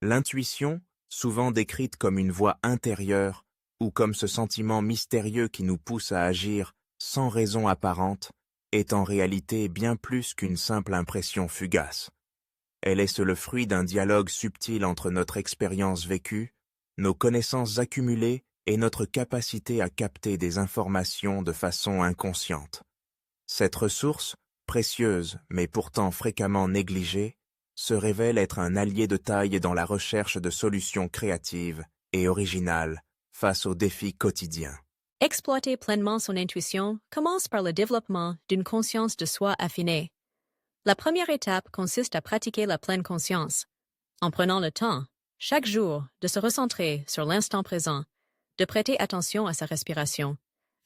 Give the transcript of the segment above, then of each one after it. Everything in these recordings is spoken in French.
L'intuition, souvent décrite comme une voix intérieure ou comme ce sentiment mystérieux qui nous pousse à agir sans raison apparente, est en réalité bien plus qu'une simple impression fugace. Elle est le fruit d'un dialogue subtil entre notre expérience vécue, nos connaissances accumulées et notre capacité à capter des informations de façon inconsciente. Cette ressource, précieuse mais pourtant fréquemment négligée, se révèle être un allié de taille dans la recherche de solutions créatives et originales face aux défis quotidiens. Exploiter pleinement son intuition commence par le développement d'une conscience de soi affinée. La première étape consiste à pratiquer la pleine conscience, en prenant le temps, chaque jour, de se recentrer sur l'instant présent, de prêter attention à sa respiration,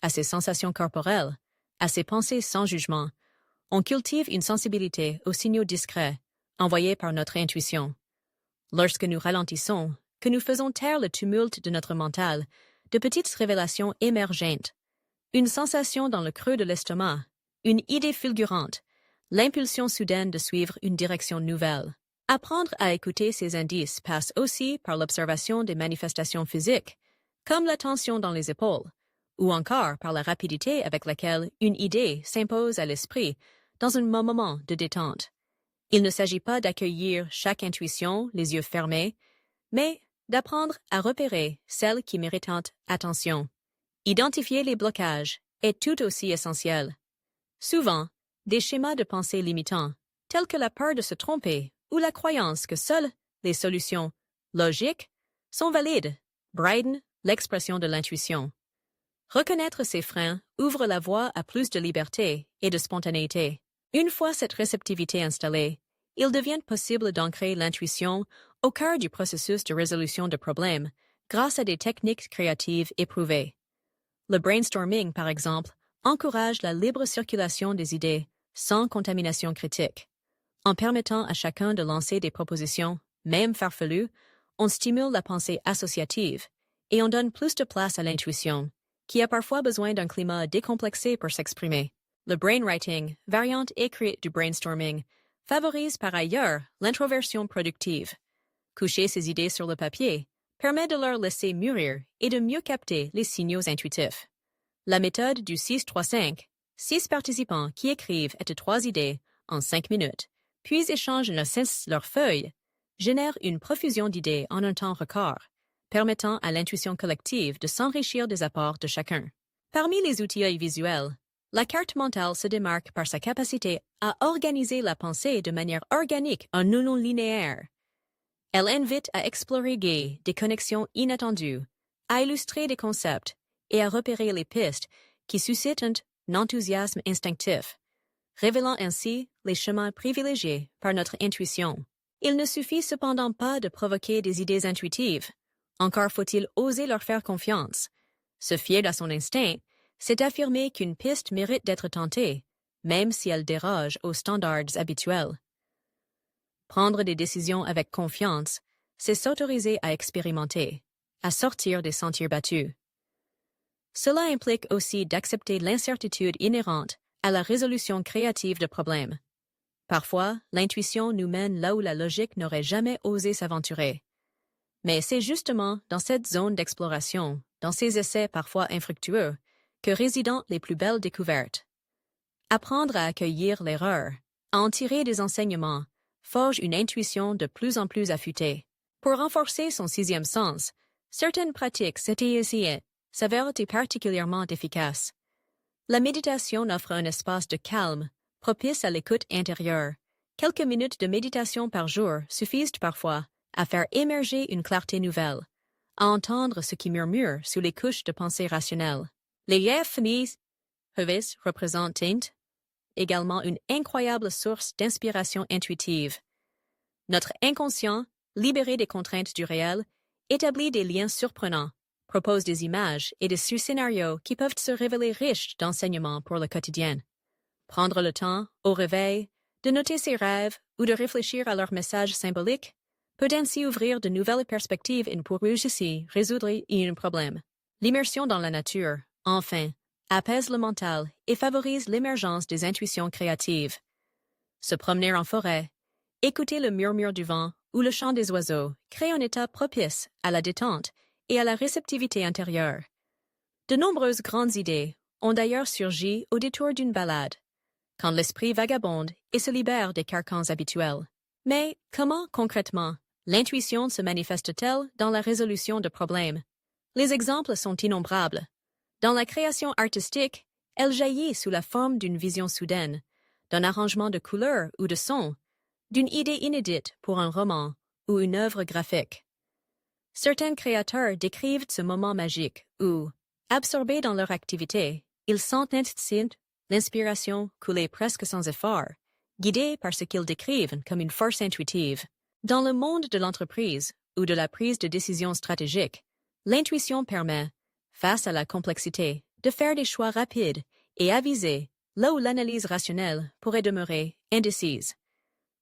à ses sensations corporelles, à ses pensées sans jugement. On cultive une sensibilité aux signaux discrets envoyés par notre intuition. Lorsque nous ralentissons, que nous faisons taire le tumulte de notre mental, de petites révélations émergentes, une sensation dans le creux de l'estomac, une idée fulgurante, l'impulsion soudaine de suivre une direction nouvelle. Apprendre à écouter ces indices passe aussi par l'observation des manifestations physiques, comme la tension dans les épaules, ou encore par la rapidité avec laquelle une idée s'impose à l'esprit dans un moment de détente. Il ne s'agit pas d'accueillir chaque intuition les yeux fermés, mais d'apprendre à repérer celles qui méritent attention. Identifier les blocages est tout aussi essentiel. Souvent, des schémas de pensée limitants, tels que la peur de se tromper ou la croyance que seules les solutions logiques sont valides, brident l'expression de l'intuition. Reconnaître ces freins ouvre la voie à plus de liberté et de spontanéité. Une fois cette réceptivité installée, il devient possible d'ancrer l'intuition au cœur du processus de résolution de problèmes grâce à des techniques créatives éprouvées. Le brainstorming, par exemple, encourage la libre circulation des idées sans contamination critique. En permettant à chacun de lancer des propositions, même farfelues, on stimule la pensée associative et on donne plus de place à l'intuition, qui a parfois besoin d'un climat décomplexé pour s'exprimer. Le brainwriting, variante écrite du brainstorming, favorise par ailleurs l'introversion productive. Coucher ses idées sur le papier permet de leur laisser mûrir et de mieux capter les signaux intuitifs. La méthode du 6-3-5, 6 participants qui écrivent et 3 idées en 5 minutes, puis échangent leurs feuilles, génère une profusion d'idées en un temps record, permettant à l'intuition collective de s'enrichir des apports de chacun. Parmi les outils visuels, la carte mentale se démarque par sa capacité à organiser la pensée de manière organique en non linéaire. Elle invite à explorer des connexions inattendues, à illustrer des concepts et à repérer les pistes qui suscitent un enthousiasme instinctif, révélant ainsi les chemins privilégiés par notre intuition. Il ne suffit cependant pas de provoquer des idées intuitives, encore faut-il oser leur faire confiance. Se fier à son instinct, c'est affirmer qu'une piste mérite d'être tentée, même si elle déroge aux standards habituels. Prendre des décisions avec confiance, c'est s'autoriser à expérimenter, à sortir des sentiers battus. Cela implique aussi d'accepter l'incertitude inhérente à la résolution créative de problèmes. Parfois, l'intuition nous mène là où la logique n'aurait jamais osé s'aventurer. Mais c'est justement dans cette zone d'exploration, dans ces essais parfois infructueux, que résident les plus belles découvertes. Apprendre à accueillir l'erreur, à en tirer des enseignements, forge une intuition de plus en plus affûtée. Pour renforcer son 6e sens, certaines pratiques s'avèrent particulièrement efficaces. La méditation offre un espace de calme, propice à l'écoute intérieure. Quelques minutes de méditation par jour suffisent parfois à faire émerger une clarté nouvelle, à entendre ce qui murmure sous les couches de pensée rationnelle. Les Yefnis représentent également une incroyable source d'inspiration intuitive. Notre inconscient, libéré des contraintes du réel, établit des liens surprenants, propose des images et des scénarios qui peuvent se révéler riches d'enseignements pour le quotidien. Prendre le temps, au réveil, de noter ses rêves ou de réfléchir à leurs messages symboliques peut ainsi ouvrir de nouvelles perspectives pour résoudre un problème. L'immersion dans la nature, enfin, apaise le mental et favorise l'émergence des intuitions créatives. Se promener en forêt, écouter le murmure du vent ou le chant des oiseaux créent un état propice à la détente et à la réceptivité intérieure. De nombreuses grandes idées ont d'ailleurs surgi au détour d'une balade, quand l'esprit vagabonde et se libère des carcans habituels. Mais comment, concrètement, l'intuition se manifeste-t-elle dans la résolution de problèmes? Les exemples sont innombrables. Dans la création artistique, elle jaillit sous la forme d'une vision soudaine, d'un arrangement de couleurs ou de sons, d'une idée inédite pour un roman ou une œuvre graphique. Certains créateurs décrivent ce moment magique où, absorbés dans leur activité, ils sentent l'inspiration couler presque sans effort, guidés par ce qu'ils décrivent comme une force intuitive. Dans le monde de l'entreprise ou de la prise de décision stratégique, l'intuition permet, face à la complexité, de faire des choix rapides et avisés là où l'analyse rationnelle pourrait demeurer indécise.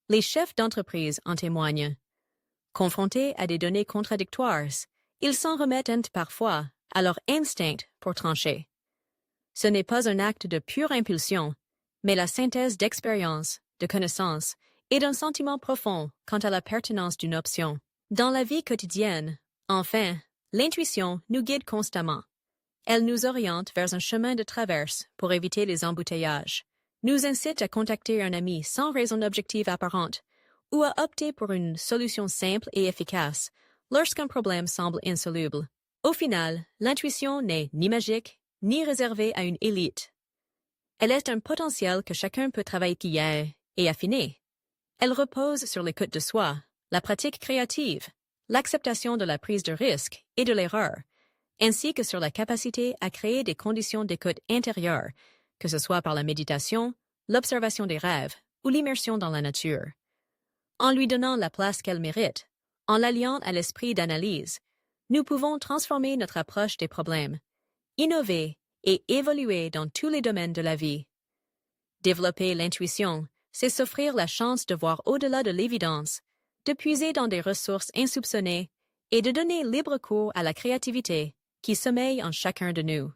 Les chefs d'entreprise en témoignent. Confrontés à des données contradictoires, ils s'en remettent parfois à leur instinct pour trancher. Ce n'est pas un acte de pure impulsion, mais la synthèse d'expérience, de connaissances et d'un sentiment profond quant à la pertinence d'une option. Dans la vie quotidienne, enfin, l'intuition nous guide constamment. Elle nous oriente vers un chemin de traverse pour éviter les embouteillages, nous incite à contacter un ami sans raison objective apparente ou à opter pour une solution simple et efficace lorsqu'un problème semble insoluble. Au final, l'intuition n'est ni magique, ni réservée à une élite. Elle est un potentiel que chacun peut travailler et affiner. Elle repose sur l'écoute de soi, la pratique créative, l'acceptation de la prise de risque et de l'erreur, ainsi que sur la capacité à créer des conditions d'écoute intérieure, que ce soit par la méditation, l'observation des rêves ou l'immersion dans la nature. En lui donnant la place qu'elle mérite, en l'alliant à l'esprit d'analyse, nous pouvons transformer notre approche des problèmes, innover et évoluer dans tous les domaines de la vie. Développer l'intuition, c'est s'offrir la chance de voir au-delà de l'évidence, de puiser dans des ressources insoupçonnées et de donner libre cours à la créativité qui sommeille en chacun de nous.